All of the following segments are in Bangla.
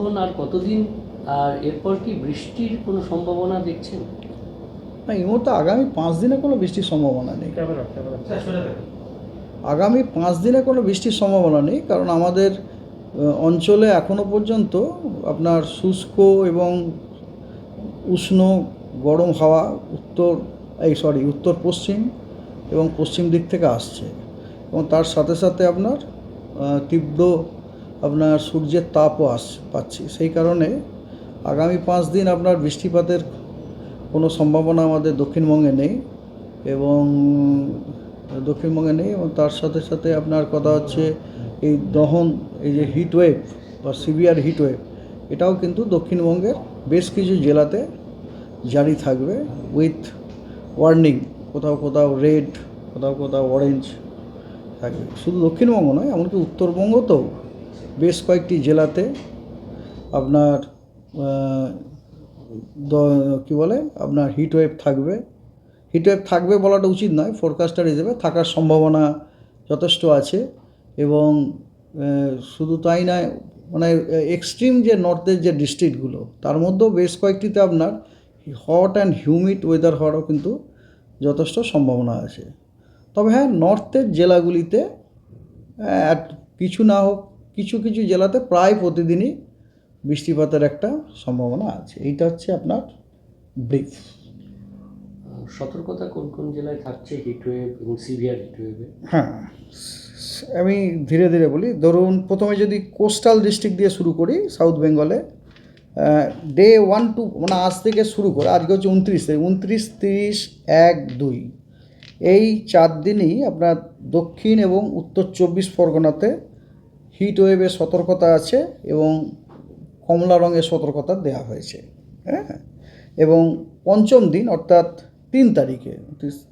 এখন আর কতদিন, আর এরপর কি বৃষ্টির কোনো সম্ভাবনা দেখছেন? না, এই মুহূর্তে আগামী 5 দিনে কোনো বৃষ্টির সম্ভাবনা নেই। আগামী 5 দিনে কোনো বৃষ্টির সম্ভাবনা নেই, কারণ আমাদের অঞ্চলে এখনও পর্যন্ত আপনার শুষ্ক এবং উষ্ণ গরম হাওয়া উত্তর পশ্চিম এবং পশ্চিম দিক থেকে আসছে, এবং তার সাথে সাথে আপনার তীব্র আপনার সূর্যের তাপও পাচ্ছি। সেই কারণে আগামী 5 দিন আপনার বৃষ্টিপাতের কোনো সম্ভাবনা আমাদের দক্ষিণবঙ্গে নেই, এবং তার সাথে সাথে আপনার কথা হচ্ছে এই যে হিটওয়েভ বা সিভিয়ার হিটওয়েভ, এটাও কিন্তু দক্ষিণবঙ্গের বেশ কিছু জেলাতে জারি থাকবে, উইথ ওয়ার্নিং। কোথাও কোথাও রেড, কোথাও কোথাও অরেঞ্জ থাকবে। শুধু দক্ষিণবঙ্গ নয়, এমনকি উত্তরবঙ্গতেও বেশ কয়েকটি জেলাতে আপনার আপনার হিটওয়েভ থাকবে বলাটা উচিত নয়, ফোরকাস্টার হিসেবে থাকার সম্ভাবনা যথেষ্ট আছে। এবং শুধু তাই নয়, মানে এক্সট্রিম যে নর্থের যে ডিস্ট্রিক্টগুলো, তার মধ্যেও বেশ কয়েকটিতে আপনার হট অ্যান্ড হিউমিড ওয়েদার হওয়ারও কিন্তু যথেষ্ট সম্ভাবনা আছে। তবে হ্যাঁ, নর্থের জেলাগুলিতে কিছু না হোক কিছু কিছু জেলাতে প্রায় প্রতিদিনই বৃষ্টিপাতের একটা সম্ভাবনা আছে। এইটা হচ্ছে আপনার ব্রিফ। সতর্কতা কোন কোন জেলায় থাকছে হিটওয়েভ এবং সিভিয়ার হিটওয়েভে? হ্যাঁ, আমি ধীরে ধীরে বলি। ধরুন, প্রথমে যদি কোস্টাল ডিস্ট্রিক্ট দিয়ে শুরু করি, সাউথ বেঙ্গলে ডে 1 2, মানে আজ থেকে শুরু করে, আজকে হচ্ছে 29 তারিখ, 29, 30, 1, 2, এই 4 দিনই আপনার দক্ষিণ এবং উত্তর 24 পরগনাতে হিটওয়েভের সতর্কতা আছে, এবং কমলা রঙের সতর্কতা দেওয়া হয়েছে। হ্যাঁ, এবং পঞ্চম দিন অর্থাৎ 3 তারিখে,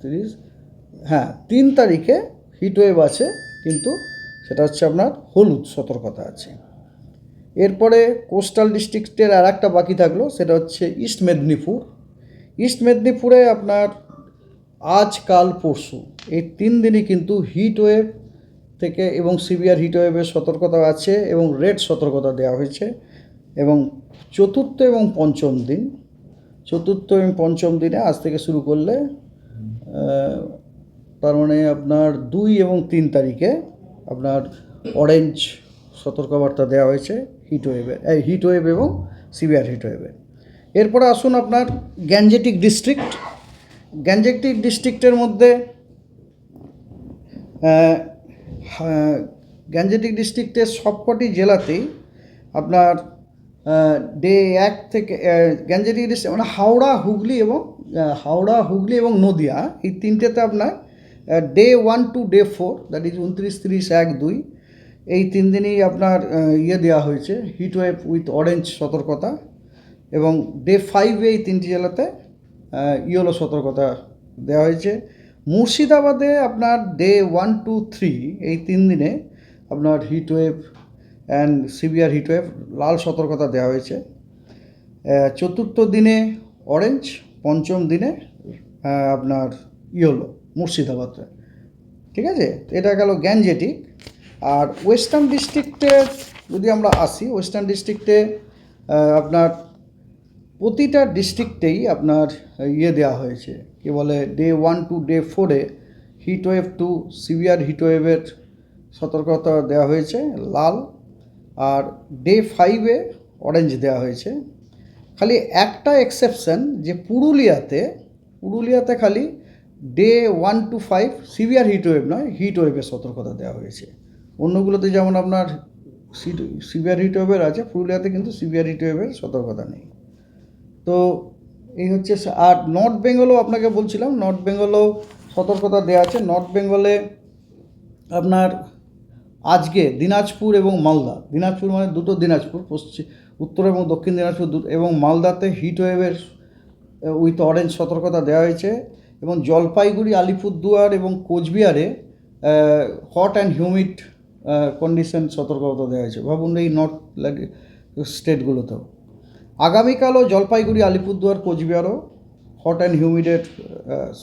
30, হ্যাঁ 3 তারিখে হিটওয়েভ আছে, কিন্তু সেটা হচ্ছে আপনার হলুদ সতর্কতা আছে। এরপরে কোস্টাল ডিস্ট্রিক্টের আর একটা বাকি থাকলো, সেটা হচ্ছে ইস্ট মেদিনীপুরে আপনার আজ কাল পরশু এই 3 দিনই কিন্তু হিটওয়েভ থেকে এবং সিভিয়ার হিটওয়েভের সতর্কতা আছে, এবং রেড সতর্কতা দেওয়া হয়েছে। এবং চতুর্থ এবং পঞ্চম দিনে আজ থেকে শুরু করলে তার মানে আপনার 2 এবং 3 তারিখে আপনার অরেঞ্জ সতর্কবার্তা দেওয়া হয়েছে হিটওয়েভ এবং সিভিয়ার হিটওয়েভে। এরপরে আসুন আপনার গ্যাঞ্জেটিক ডিস্ট্রিক্টের মধ্যে গ্যাঞ্জেটিক ডিস্ট্রিক্টের সবকটি জেলাতেই আপনার ডে 1 থেকে গ্যাঞ্জেটিক ডিস্ট্রিক্ট মানে হাওড়া, হুগলি এবং নদিয়া, এই তিনটেতে আপনার day 1 to day 4, that is 29, 30, 1, 2, এই 3 দিনই আপনার দেওয়া হয়েছে হিটওয়েভ উইথ অরেঞ্জ সতর্কতা। এবং ডে 5-এ এই 3টি জেলাতে ইয়েলো সতর্কতা দেওয়া হয়েছে। মুর্শিদাবাদে আপনার ডে 1 to 3, এই 3 দিনে আপনার হিটওয়েভ অ্যান্ড সিভিয়ার হিটওয়েভ লাল সতর্কতা দেওয়া হয়েছে। চতুর্থ দিনে অরেঞ্জ, পঞ্চম দিনে আপনার ইয়েলো মুর্শিদাবাদে। ঠিক আছে, এটা গেল গ্যাঞ্জেটিক। আর ওয়েস্টার্ন ডিস্ট্রিক্টে যদি আমরা আসি, ওয়েস্টার্ন ডিস্ট্রিক্টে আপনার প্রতিটা ডিস্ট্রিক্টেই আপনার দেওয়া হয়েছে, কি বলে, ডে 1 to ডে 4-এ হিটওয়েভ টু সিভিয়ার হিটওয়েভের সতর্কতা দেওয়া হয়েছে লাল, আর ডে 5-এ অরেঞ্জ দেওয়া হয়েছে। খালি একটা এক্সেপশন, যে পুরুলিয়াতে খালি ডে 1 to 5 সিভিয়ার হিটওয়েভ নয়, হিটওয়েভের সতর্কতা দেওয়া হয়েছে। অন্যগুলোতে যেমন আপনার সিভিয়ার হিটওয়েভের আছে, পুরুলিয়াতে কিন্তু সিভিয়ার হিটওয়েভের সতর্কতা নেই। তো এই হচ্ছে। আর নর্থ বেঙ্গলও আপনাকে বলছিলাম, নর্থ বেঙ্গলও সতর্কতা দেওয়া আছে। নর্থ বেঙ্গলে আপনার আজকে দিনাজপুর এবং দিনাজপুর মানে দুটো দিনাজপুর, উত্তর এবং দক্ষিণ দিনাজপুর এবং মালদাতে হিটওয়েভের উইথ অরেঞ্জ সতর্কতা দেওয়া হয়েছে। এবং জলপাইগুড়ি, আলিপুরদুয়ার এবং কোচবিহারে হট অ্যান্ড হিউমিড কন্ডিশন সতর্কতা দেওয়া হয়েছে। ভাবুন, এই নর্থ স্টেটগুলোতেও আগামীকালও জলপাইগুড়ি, আলিপুরদুয়ার, কোচবিহারও হট অ্যান্ড হিউমিডের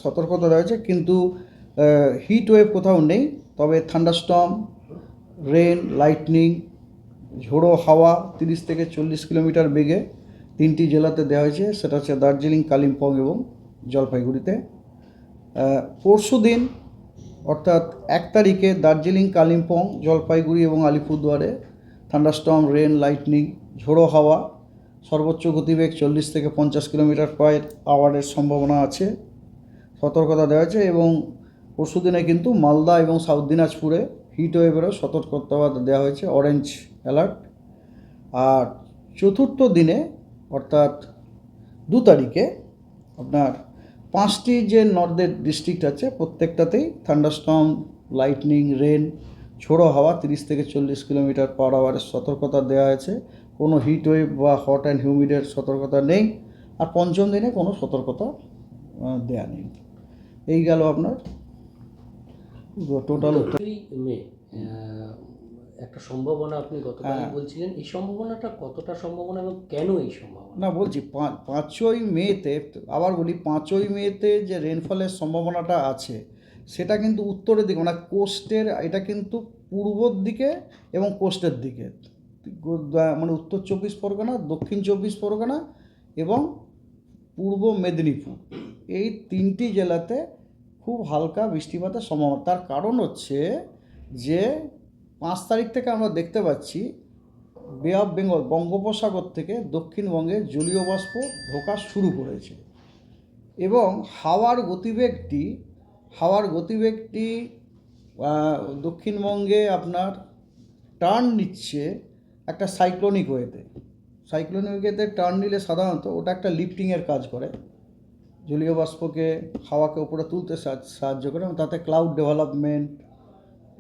সতর্কতা দেওয়া হয়েছে, কিন্তু হিট ওয়েভ কোথাও নেই। তবে থান্ডারস্টর্ম, রেন, লাইটনিং ঝোড়ো হাওয়া 30 থেকে 40 কিলোমিটার বেগে 3টি জেলাতে দেওয়া হয়েছে, সেটা হচ্ছে দার্জিলিং, কালিম্পং এবং জলপাইগুড়িতে। পরশু দিন অর্থাৎ 1 তারিখে দার্জিলিং, কালিম্পং, জলপাইগুড়ি এবং আলিপুরদুয়ারে থান্ডারস্টর্ম, রেন, লাইটনিং, ঝোড়ো হাওয়া, সর্বোচ্চ গতিবেগ 40 থেকে 50 কিলোমিটার পার আওয়ারের সম্ভাবনা আছে, সতর্কতা দেওয়া হয়েছে। এবং পরশু দিনে কিন্তু মালদা এবং সাউথ দিনাজপুরে হিটওয়েভেরও সতর্কতা দেওয়া হয়েছে, অরেঞ্জ অ্যালার্ট। আর চতুর্থ দিনে অর্থাৎ 2 তারিখে আপনার 5টি যে নর্থের ডিস্ট্রিক্ট আছে প্রত্যেকটাতেই থান্ডারস্টর্ম, লাইটনিং, রেন, ঝোড়ো হাওয়া 30 থেকে 40 কিলোমিটার পার আওয়ারের সতর্কতা দেওয়া হয়েছে। কোনো হিটওয়েভ বা হট অ্যান্ড হিউমিডের সতর্কতা নেই। আর পঞ্চম দিনে কোনো সতর্কতা দেওয়া নেই। এই গেল আপনার টোটাল। 8ই মে একটা সম্ভাবনা আপনি গতকাল বলছিলেন, এই সম্ভাবনাটা কতটা সম্ভাবনা এবং কেন এই সম্ভাবনা? না, বলছি 5ই মেতে, আবার বলি 5ই মেতে যে রেনফলের সম্ভাবনাটা আছে সেটা কিন্তু উত্তরের দিকে, মানে কোস্টের, এটা কিন্তু পূর্বর দিকে এবং কোস্টের দিকে, মানে উত্তর 24 পরগনা, দক্ষিণ 24 পরগনা এবং পূর্ব মেদিনীপুর, এই 3টি জেলাতে খুব হালকা বৃষ্টিপাতের সম্ভাবনা। তার কারণ হচ্ছে যে 5 তারিখ থেকে আমরা দেখতে পাচ্ছি বে অফ বেঙ্গল, বঙ্গোপসাগর থেকে দক্ষিণবঙ্গে জলীয় বাষ্প ঢোকা শুরু করেছে এবং হাওয়ার গতিবেগটি দক্ষিণবঙ্গে আপনার টার্ন নিচ্ছে একটা সাইক্লোনিক ওয়েতে। টার্ন নিলে সাধারণত ওটা একটা লিফটিংয়ের কাজ করে, জলীয় বাষ্পকে, হাওয়াকে উপরে তুলতে সাহায্য করে এবং তাতে ক্লাউড ডেভেলপমেন্ট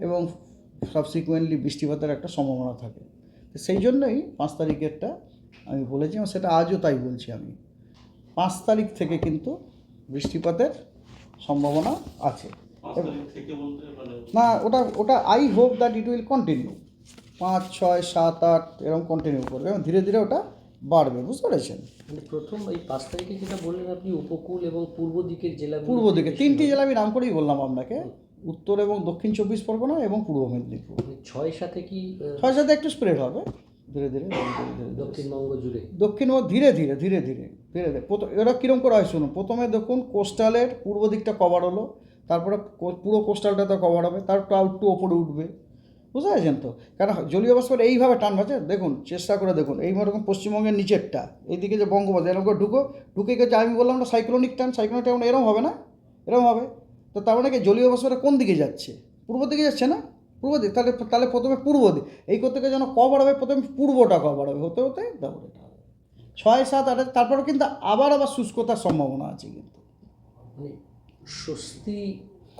এবং সাবসিকুয়েন্টলি বৃষ্টিপাতের একটা সম্ভাবনা থাকে। সেই জন্যই 5 তারিখেরটা আমি বলেছি এবং সেটা আজও তাই বলছি আমি। 5 তারিখ থেকে কিন্তু বৃষ্টিপাতের সম্ভাবনা আছে। না, ওটা I hope that it will continue, 5, 6, 7, 8 এরকম কন্টিনিউ করবে এবং ধীরে ধীরে ওটা বাড়বে, বুঝতে পেরেছেন? মানে প্রথম এই 5 তারিখে যেটা বললেন আপনি, উপকূল এবং পূর্ব দিকের জেলাগুলো, পূর্ব দিকে 3টি জেলা আমি নাম করেই বললাম আপনাকে, উত্তর এবং দক্ষিণ 24 পরগনা এবং পূর্ব মেদিনীপুর। 6 সাথে কি 6 সাথে একটু স্প্রেড হবে ধীরে ধীরে দক্ষিণবঙ্গ জুড়ে? দক্ষিণবঙ্গ ধীরে ধীরে এরা কীরকম করে হয় শুনুন। প্রথমে দেখুন কোস্টালের পূর্ব দিকটা কভার হলো, তারপরে পুরো কোস্টালটা তো কভার হবে, তারপর একটু ওপরে উঠবে, বুঝতে পারছেন তো? কারণ জলীয় বাষ্প এইভাবে টান আছে, দেখুন চেষ্টা করে দেখুন, এইরকম পশ্চিমবঙ্গের নিচেরটা এইদিকে যে বঙ্গোপসাগর এরকম করে ঢুকে গেছে, আমি বললাম না সাইক্লোনিক টান এরকম হবে না, এরকম হবে। তো তার মানে কি জলীয় বাষ্পটা কোন দিকে যাচ্ছে? পূর্ব দিকে যাচ্ছে না? পূর্ব দিক, তাহলে প্রথমে পূর্ব দিক, এই করতে গিয়ে যেন কভার হবে, প্রথমে পূর্বটা কভার হবে, হতে তারপরে এটা হবে 6, 7, 8, তারপরে কিন্তু আবার শুষ্কতার সম্ভাবনা আছে। কিন্তু মানে স্বস্তি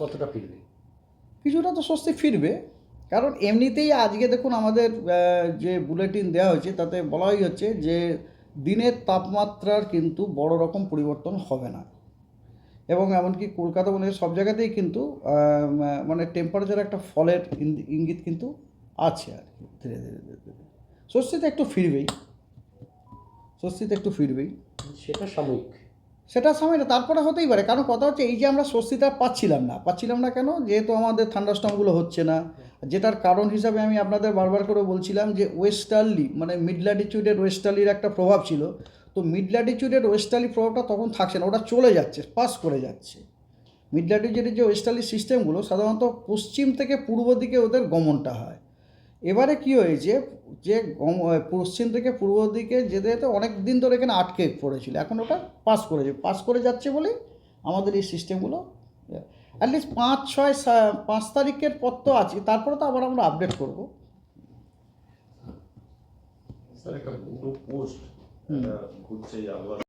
কতটা ফিরবে? কিছুটা তো স্বস্তি ফিরবে, কারণ এমনিতেই আজকে দেখুন আমাদের যে বুলেটিন দেওয়া হয়েছে তাতে বলাই হচ্ছে যে দিনের তাপমাত্রার কিন্তু বড় রকম পরিবর্তন হবে না এবং এমনকি কলকাতা বলে সব জায়গাতেই কিন্তু মানে টেম্পারেচার একটা ফলের ইঙ্গিত কিন্তু আছে আর কি। ধীরে ধীরে স্বস্তিতে একটু ফিরবেই, সেটা সময় না, তারপরে হতেই পারে। কারণ কথা হচ্ছে এই যে আমরা স্বস্তিটা পাচ্ছিলাম না কেন? যেহেতু আমাদের থান্ডারস্টর্মগুলো হচ্ছে না, যেটার কারণ হিসাবে আমি আপনাদের বারবার করে বলছিলাম যে ওয়েস্টার্লি, মানে মিড ল্যাটিটিউডের ওয়েস্টার্লির একটা প্রভাব ছিল। তো মিড ল্যাটিটিউডের ওয়েস্টার্লি প্রভাবটা তখন থাকছে না, ওটা চলে যাচ্ছে, পাস করে যাচ্ছে। মিড ল্যাটিটিউডের যে ওয়েস্টার্লি সিস্টেমগুলো সাধারণত পশ্চিম থেকে পূর্ব দিকে ওদের গমনটা হয়। এবারে কি হয়েছে যে পশ্চিম থেকে পূর্ব দিকে যেতে যেতে অনেক দিন ধরে এখানে আটকে পড়েছিল, এখন ওটা পাস করে যাচ্ছে বলেই আমাদের এই সিস্টেমগুলো অ্যাটলিস্ট 5 তারিখের পর তো আছে, তারপরে তো আবার আমরা আপডেট করবো। স্যার একটা পোস্ট ঘুরছে